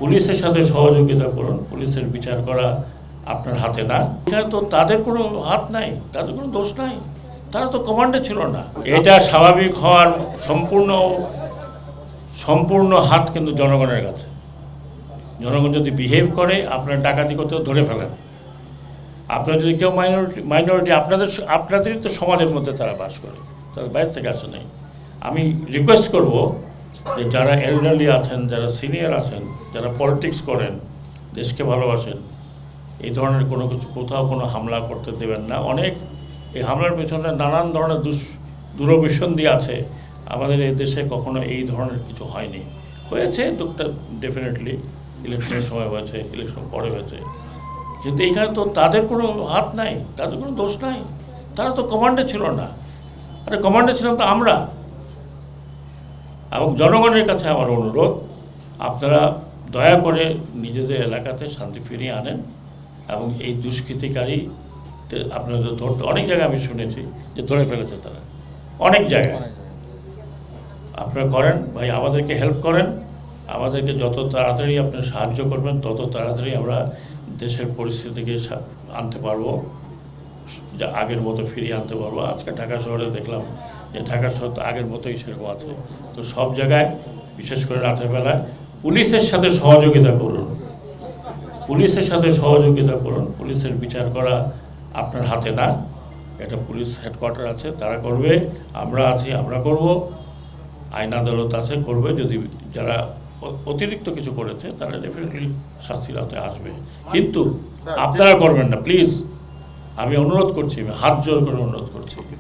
পুলিশের সাথে সহযোগিতা করুন, পুলিশের বিচার করা আপনার হাতে না। এখানে তো তাদের কোনো হাত নাই, তাদের কোনো দোষ নাই, তারা তো কমান্ডে ছিল না। এটা স্বাভাবিক হওয়ার সম্পূর্ণ হাত কিন্তু জনগণের কাছে। জনগণ যদি বিহেভ করে, আপনার ডাকাতি করতে ধরে ফেলেন। আপনার যদি কেউ মাইনরিটি আপনাদেরই তো সমাজের মধ্যে তারা বাস করে, তাদের বাইরে থেকে আসে নাই। আমি রিকোয়েস্ট করব যে যারা এল্ডারলি আছেন, যারা সিনিয়র আছেন, যারা পলিটিক্স করেন, দেশকে ভালোবাসেন, এই ধরনের কোনো কিছু কোথাও কোনো হামলা করতে দেবেন না। অনেক এই হামলার পেছনে নানান ধরনের দূরভিসন্ধি আছে। আমাদের এই দেশে কখনো এই ধরনের কিছু হয়নি। হয়েছে দুঃখটা ডেফিনেটলি, ইলেকশনের সময় হয়েছে, ইলেকশন পরে হয়েছে, কিন্তু এখানে তো তাদের কোনো হাত নাই, তাদের কোনো দোষ নাই, তারা তো কমান্ডে ছিল না। আরে কমান্ডে ছিলাম তো আমরা। এবং জনগণের কাছে আমার অনুরোধ, আপনারা দয়া করে নিজেদের এলাকাতে শান্তি ফিরিয়ে আনেন এবং এই দুষ্কৃতিকারী আপনারা ধরতে, অনেক জায়গায় আমি শুনেছি যে ধরে ফেলেছে তারা, অনেক জায়গায়। আপনারা করেন ভাই, আমাদেরকে হেল্প করেন, আমাদেরকে যত তাড়াতাড়ি আপনারা সাহায্য করবেন তত তাড়াতাড়ি আমরা দেশের পরিস্থিতিকে আনতে পারবো, যা আগের মতো ফিরিয়ে আনতে পারবো। আজকে ঢাকা শহরে দেখলাম যে ঢাকা শহর তো আগের মতোই সেরকম আছে। তো সব জায়গায়, বিশেষ করে রাতের বেলায় পুলিশের সাথে সহযোগিতা করুন, পুলিশের সাথে সহযোগিতা করুন। পুলিশের বিচার করা আপনার হাতে না, এটা পুলিশ হেডকোয়ার্টার আছে, তারা করবে। আমরা আছি, আমরা করব। আইন আদালত আছে, করবে। যদি যারা অতিরিক্ত কিছু করেছে তারা ডেফিনেটলি শাস্তির আওতায় আসবে, কিন্তু আপনারা করবেন না প্লিজ। আমি অনুরোধ করছি, আমি হাত জোর করে অনুরোধ করছি।